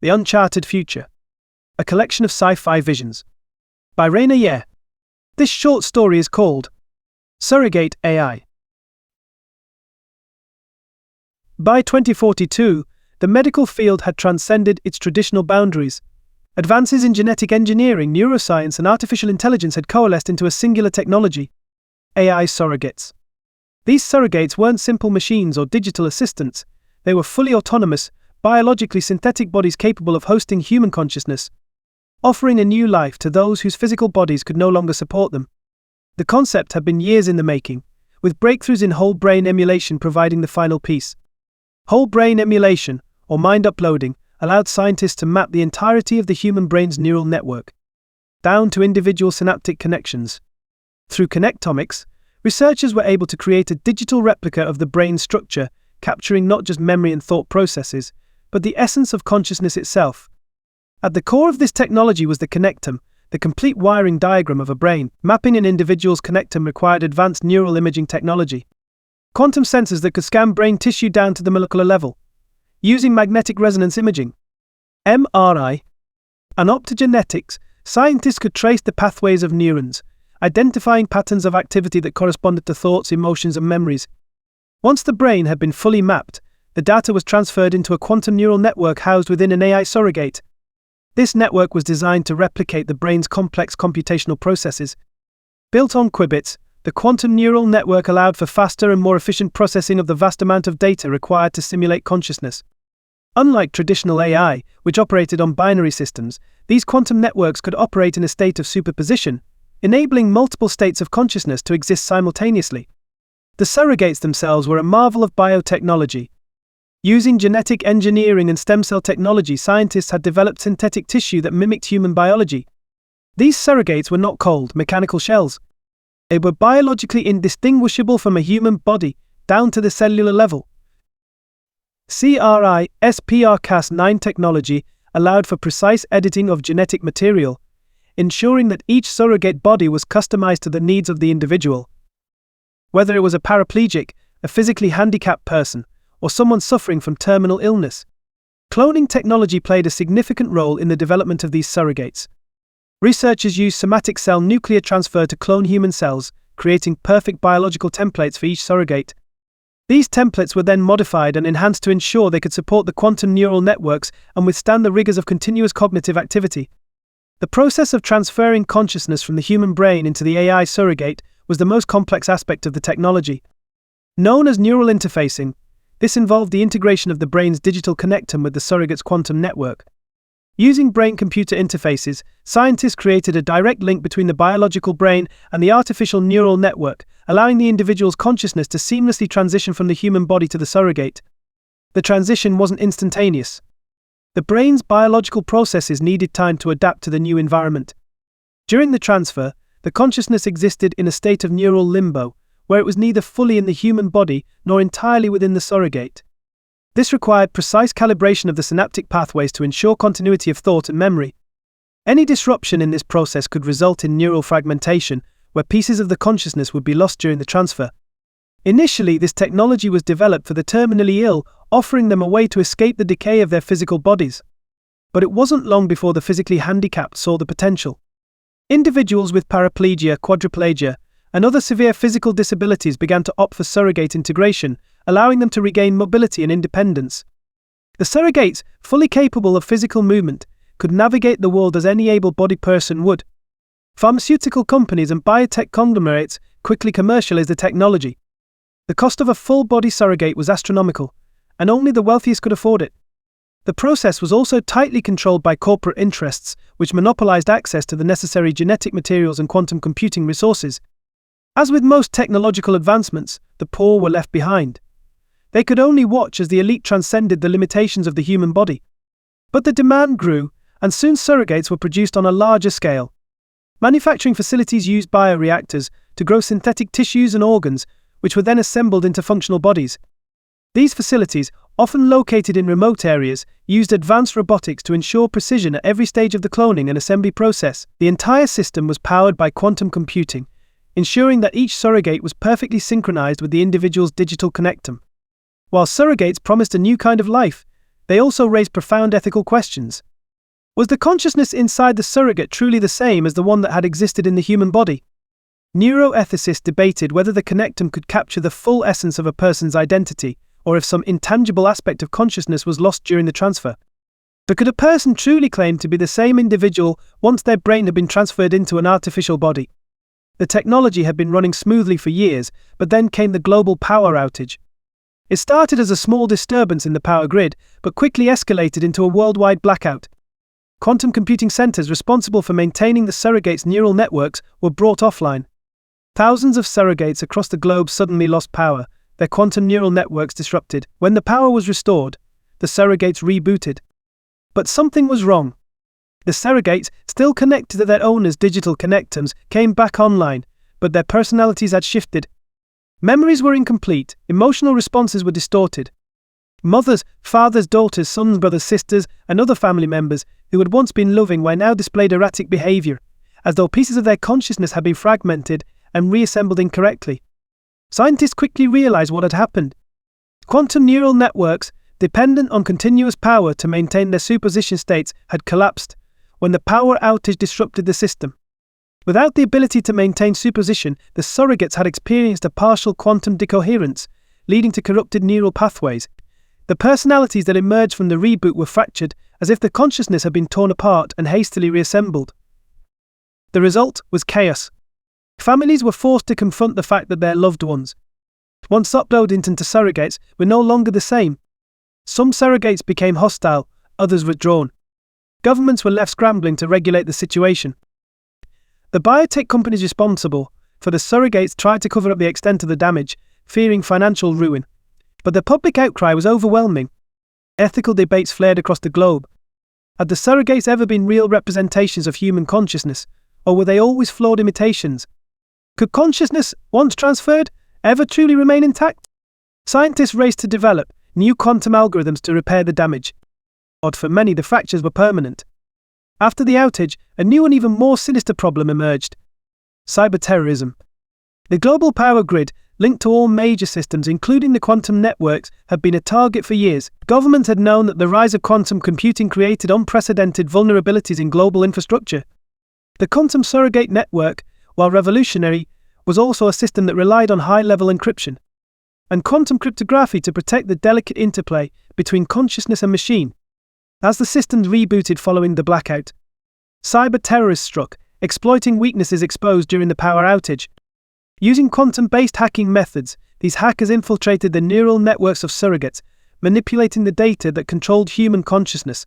The Uncharted Future. A collection of sci-fi visions. By Rainer Yeh. This short story is called Surrogate AI. By 2042, the medical field had transcended its traditional boundaries. Advances in genetic engineering, neuroscience, and artificial intelligence had coalesced into a singular technology: AI surrogates. These surrogates weren't simple machines or digital assistants. They were fully autonomous, biologically synthetic bodies capable of hosting human consciousness, offering a new life to those whose physical bodies could no longer support them. The concept had been years in the making, with breakthroughs in whole brain emulation providing the final piece. Whole brain emulation, or mind uploading, allowed scientists to map the entirety of the human brain's neural network, down to individual synaptic connections. Through Connectomics, researchers were able to create a digital replica of the brain's structure, capturing not just memory and thought processes, but the essence of consciousness itself. At the core of this technology was the connectome, the complete wiring diagram of a brain. Mapping an individual's connectome required advanced neural imaging technology. Quantum sensors that could scan brain tissue down to the molecular level, using magnetic resonance imaging, MRI, and optogenetics, scientists could trace the pathways of neurons, identifying patterns of activity that corresponded to thoughts, emotions, and memories. Once the brain had been fully mapped, the data was transferred into a quantum neural network housed within an AI surrogate. This network was designed to replicate the brain's complex computational processes. Built on qubits, the quantum neural network allowed for faster and more efficient processing of the vast amount of data required to simulate consciousness. Unlike traditional AI, which operated on binary systems, these quantum networks could operate in a state of superposition, enabling multiple states of consciousness to exist simultaneously. The surrogates themselves were a marvel of biotechnology. Using genetic engineering and stem cell technology, scientists had developed synthetic tissue that mimicked human biology. These surrogates were not cold, mechanical shells. They were biologically indistinguishable from a human body, down to the cellular level. CRISPR-Cas9 technology allowed for precise editing of genetic material, ensuring that each surrogate body was customized to the needs of the individual. Whether it was a paraplegic, a physically handicapped person, or someone suffering from terminal illness, cloning technology played a significant role in the development of these surrogates. Researchers used somatic cell nuclear transfer to clone human cells, creating perfect biological templates for each surrogate. These templates were then modified and enhanced to ensure they could support the quantum neural networks and withstand the rigors of continuous cognitive activity. The process of transferring consciousness from the human brain into the AI surrogate was the most complex aspect of the technology. Known as neural interfacing, this involved the integration of the brain's digital connectome with the surrogate's quantum network. Using brain-computer interfaces, scientists created a direct link between the biological brain and the artificial neural network, allowing the individual's consciousness to seamlessly transition from the human body to the surrogate. The transition wasn't instantaneous. The brain's biological processes needed time to adapt to the new environment. During the transfer, the consciousness existed in a state of neural limbo, where it was neither fully in the human body nor entirely within the surrogate. This required precise calibration of the synaptic pathways to ensure continuity of thought and memory. Any disruption in this process could result in neural fragmentation, where pieces of the consciousness would be lost during the transfer. Initially, this technology was developed for the terminally ill, offering them a way to escape the decay of their physical bodies. But it wasn't long before the physically handicapped saw the potential. Individuals with paraplegia, quadriplegia, and other severe physical disabilities began to opt for surrogate integration, allowing them to regain mobility and independence. The surrogates, fully capable of physical movement, could navigate the world as any able-bodied person would. Pharmaceutical companies and biotech conglomerates quickly commercialized the technology. The cost of a full-body surrogate was astronomical, and only the wealthiest could afford it. The process was also tightly controlled by corporate interests, which monopolized access to the necessary genetic materials and quantum computing resources. As with most technological advancements, the poor were left behind. They could only watch as the elite transcended the limitations of the human body. But the demand grew, and soon surrogates were produced on a larger scale. Manufacturing facilities used bioreactors to grow synthetic tissues and organs, which were then assembled into functional bodies. These facilities, often located in remote areas, used advanced robotics to ensure precision at every stage of the cloning and assembly process. The entire system was powered by quantum computing, ensuring that each surrogate was perfectly synchronized with the individual's digital connectome. While surrogates promised a new kind of life, they also raised profound ethical questions. Was the consciousness inside the surrogate truly the same as the one that had existed in the human body? Neuroethicists debated whether the connectum could capture the full essence of a person's identity, or if some intangible aspect of consciousness was lost during the transfer. But could a person truly claim to be the same individual once their brain had been transferred into an artificial body? The technology had been running smoothly for years, but then came the global power outage. It started as a small disturbance in the power grid, but quickly escalated into a worldwide blackout. Quantum computing centers responsible for maintaining the surrogates' neural networks were brought offline. Thousands of surrogates across the globe suddenly lost power, their quantum neural networks disrupted. When the power was restored, the surrogates rebooted. But something was wrong. The surrogates, still connected to their owners' digital connectums, came back online, but their personalities had shifted. Memories were incomplete, emotional responses were distorted. Mothers, fathers, daughters, sons, brothers, sisters, and other family members who had once been loving were now displayed erratic behavior, as though pieces of their consciousness had been fragmented and reassembled incorrectly. Scientists quickly realized what had happened. Quantum neural networks, dependent on continuous power to maintain their superposition states, had collapsed when the power outage disrupted the system. Without the ability to maintain superposition, the surrogates had experienced a partial quantum decoherence, leading to corrupted neural pathways. The personalities that emerged from the reboot were fractured, as if the consciousness had been torn apart and hastily reassembled. The result was chaos. Families were forced to confront the fact that their loved ones, once uploaded into surrogates, were no longer the same. Some surrogates became hostile, others withdrawn. Governments were left scrambling to regulate the situation. The biotech companies responsible for the surrogates tried to cover up the extent of the damage, fearing financial ruin. But the public outcry was overwhelming. Ethical debates flared across the globe. Had the surrogates ever been real representations of human consciousness, or were they always flawed imitations? Could consciousness, once transferred, ever truly remain intact? Scientists raced to develop new quantum algorithms to repair the damage. Odd for many, the fractures were permanent. After the outage, a new and even more sinister problem emerged: cyberterrorism. The global power grid, linked to all major systems, including the quantum networks, had been a target for years. Governments had known that the rise of quantum computing created unprecedented vulnerabilities in global infrastructure. The quantum surrogate network, while revolutionary, was also a system that relied on high-level encryption and quantum cryptography to protect the delicate interplay between consciousness and machine. As the systems rebooted following the blackout, cyber terrorists struck, exploiting weaknesses exposed during the power outage. Using quantum-based hacking methods, these hackers infiltrated the neural networks of surrogates, manipulating the data that controlled human consciousness.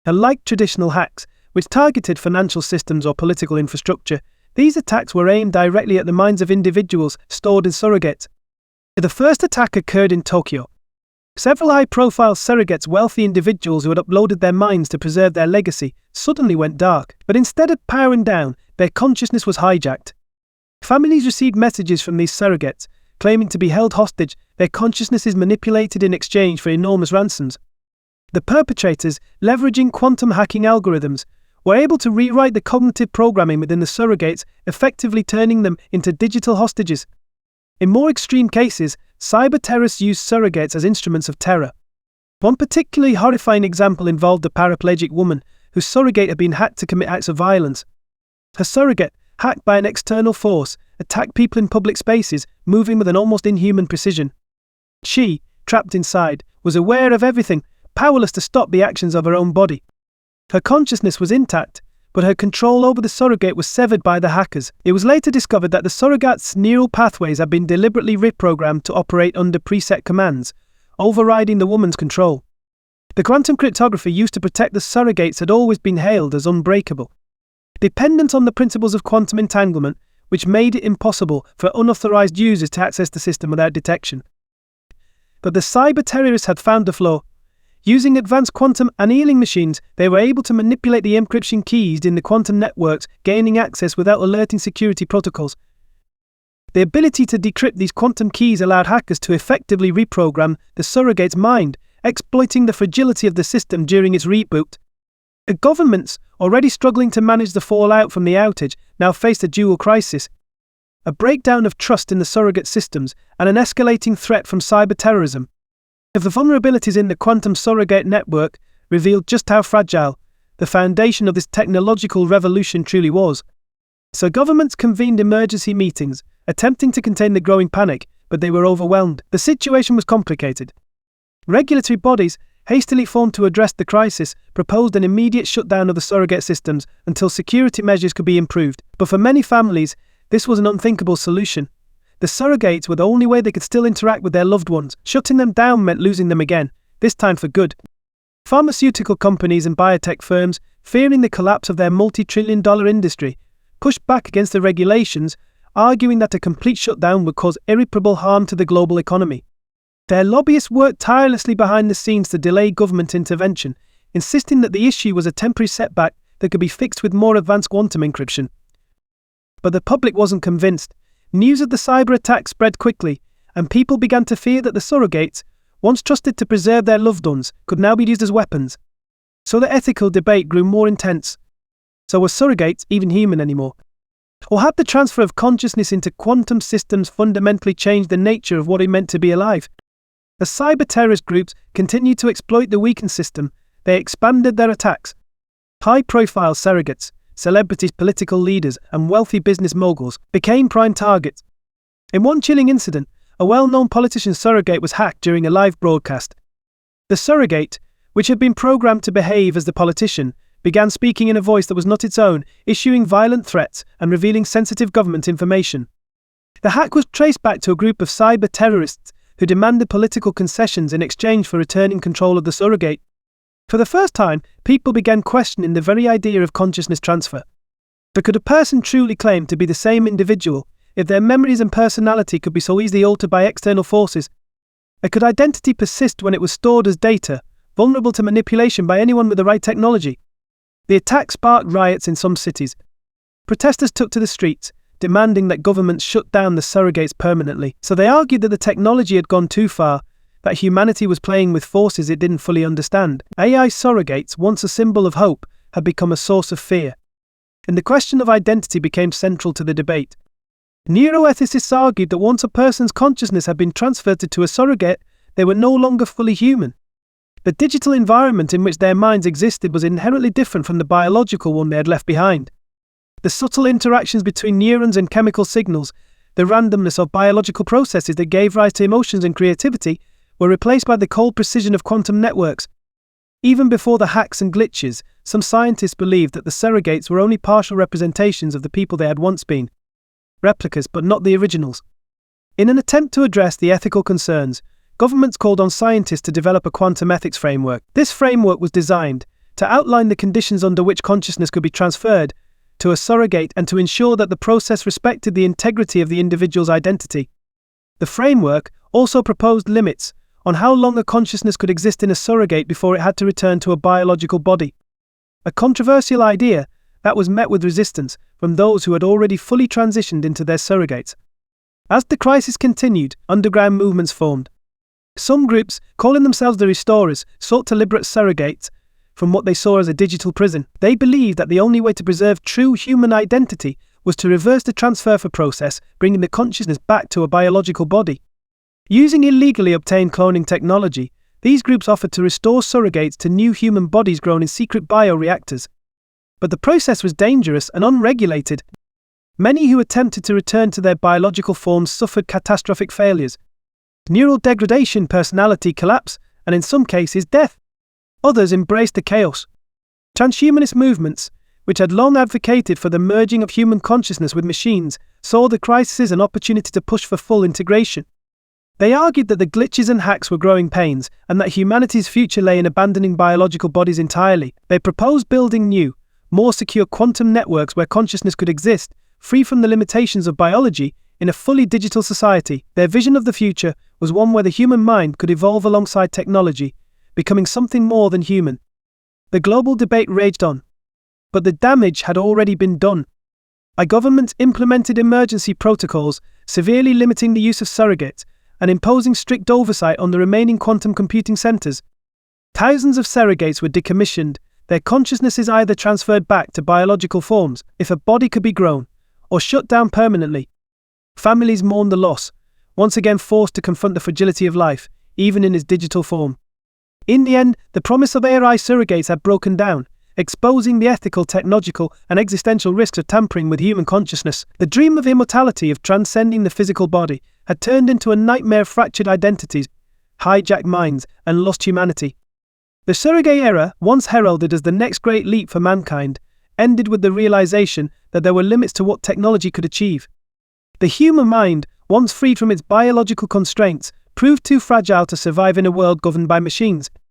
Unlike traditional hacks, which targeted financial systems or political infrastructure, these attacks were aimed directly at the minds of individuals stored in surrogates. The first attack occurred in Tokyo. Several high-profile surrogates, wealthy individuals who had uploaded their minds to preserve their legacy, suddenly went dark. But instead of powering down, their consciousness was hijacked. Families received messages from these surrogates, claiming to be held hostage. Their consciousness is manipulated in exchange for enormous ransoms. The perpetrators, leveraging quantum hacking algorithms, were able to rewrite the cognitive programming within the surrogates, effectively turning them into digital hostages. In more extreme cases, cyber terrorists used surrogates as instruments of terror. One particularly horrifying example involved a paraplegic woman whose surrogate had been hacked to commit acts of violence. Her surrogate, hacked by an external force, attacked people in public spaces, moving with an almost inhuman precision. She, trapped inside, was aware of everything, powerless to stop the actions of her own body. Her consciousness was intact, but her control over the surrogate was severed by the hackers. It was later discovered that the surrogate's neural pathways had been deliberately reprogrammed to operate under preset commands, overriding the woman's control. The quantum cryptography used to protect the surrogates had always been hailed as unbreakable, dependent on the principles of quantum entanglement, which made it impossible for unauthorized users to access the system without detection. But the cyber terrorists had found the flaw. Using advanced quantum annealing machines, they were able to manipulate the encryption keys in the quantum networks, gaining access without alerting security protocols. The ability to decrypt these quantum keys allowed hackers to effectively reprogram the surrogate's mind, exploiting the fragility of the system during its reboot. The governments, already struggling to manage the fallout from the outage, now faced a dual crisis: a breakdown of trust in the surrogate systems and an escalating threat from cyber terrorism. If the vulnerabilities in the quantum surrogate network revealed just how fragile the foundation of this technological revolution truly was. So governments convened emergency meetings, attempting to contain the growing panic, but they were overwhelmed. The situation was complicated. Regulatory bodies, hastily formed to address the crisis, proposed an immediate shutdown of the surrogate systems until security measures could be improved. But for many families, this was an unthinkable solution. The surrogates were the only way they could still interact with their loved ones. Shutting them down meant losing them again, this time for good. Pharmaceutical companies and biotech firms, fearing the collapse of their multi-trillion-dollar industry, pushed back against the regulations, arguing that a complete shutdown would cause irreparable harm to the global economy. Their lobbyists worked tirelessly behind the scenes to delay government intervention, insisting that the issue was a temporary setback that could be fixed with more advanced quantum encryption. But the public wasn't convinced. News of the cyber attack spread quickly, and people began to fear that the surrogates, once trusted to preserve their loved ones, could now be used as weapons. So the ethical debate grew more intense. So were surrogates even human anymore? Or had the transfer of consciousness into quantum systems fundamentally changed the nature of what it meant to be alive? As cyber terrorist groups continued to exploit the weakened system, they expanded their attacks. High-profile surrogates, celebrities, political leaders, and wealthy business moguls became prime targets. In one chilling incident, a well-known politician's surrogate was hacked during a live broadcast. The surrogate, which had been programmed to behave as the politician, began speaking in a voice that was not its own, issuing violent threats and revealing sensitive government information. The hack was traced back to a group of cyber terrorists who demanded political concessions in exchange for returning control of the surrogate. For the first time, people began questioning the very idea of consciousness transfer. But could a person truly claim to be the same individual if their memories and personality could be so easily altered by external forces? Or could identity persist when it was stored as data, vulnerable to manipulation by anyone with the right technology? The attack sparked riots in some cities. Protesters took to the streets, demanding that governments shut down the surrogates permanently. So they argued that the technology had gone too far, that humanity was playing with forces it didn't fully understand. AI surrogates, once a symbol of hope, had become a source of fear. And the question of identity became central to the debate. Neuroethicists argued that once a person's consciousness had been transferred to a surrogate, they were no longer fully human. The digital environment in which their minds existed was inherently different from the biological one they had left behind. The subtle interactions between neurons and chemical signals, the randomness of biological processes that gave rise to emotions and creativity, were replaced by the cold precision of quantum networks. Even before the hacks and glitches, some scientists believed that the surrogates were only partial representations of the people they had once been. Replicas, but not the originals. In an attempt to address the ethical concerns, governments called on scientists to develop a quantum ethics framework. This framework was designed to outline the conditions under which consciousness could be transferred to a surrogate and to ensure that the process respected the integrity of the individual's identity. The framework also proposed limits on how long a consciousness could exist in a surrogate before it had to return to a biological body. A controversial idea that was met with resistance from those who had already fully transitioned into their surrogates. As the crisis continued, underground movements formed. Some groups, calling themselves the Restorers, sought to liberate surrogates from what they saw as a digital prison. They believed that the only way to preserve true human identity was to reverse the transfer process, bringing the consciousness back to a biological body. Using illegally obtained cloning technology, these groups offered to restore surrogates to new human bodies grown in secret bioreactors. But the process was dangerous and unregulated. Many who attempted to return to their biological forms suffered catastrophic failures. Neural degradation, personality collapse, and in some cases death. Others embraced the chaos. Transhumanist movements, which had long advocated for the merging of human consciousness with machines, saw the crisis as an opportunity to push for full integration. They argued that the glitches and hacks were growing pains, and that humanity's future lay in abandoning biological bodies entirely. They proposed building new, more secure quantum networks where consciousness could exist, free from the limitations of biology, in a fully digital society. Their vision of the future was one where the human mind could evolve alongside technology, becoming something more than human. The global debate raged on. But the damage had already been done. Governments implemented emergency protocols, severely limiting the use of surrogates, and imposing strict oversight on the remaining quantum computing centers. Thousands of surrogates were decommissioned, their consciousnesses either transferred back to biological forms, if a body could be grown, or shut down permanently. Families mourned the loss, once again forced to confront the fragility of life, even in its digital form. In the end, the promise of AI surrogates had broken down, exposing the ethical, technological, and existential risks of tampering with human consciousness. The dream of immortality, of transcending the physical body, had turned into a nightmare of fractured identities, hijacked minds, and lost humanity. The surrogate era, once heralded as the next great leap for mankind, ended with the realization that there were limits to what technology could achieve. The human mind, once freed from its biological constraints, proved too fragile to survive in a world governed by machines.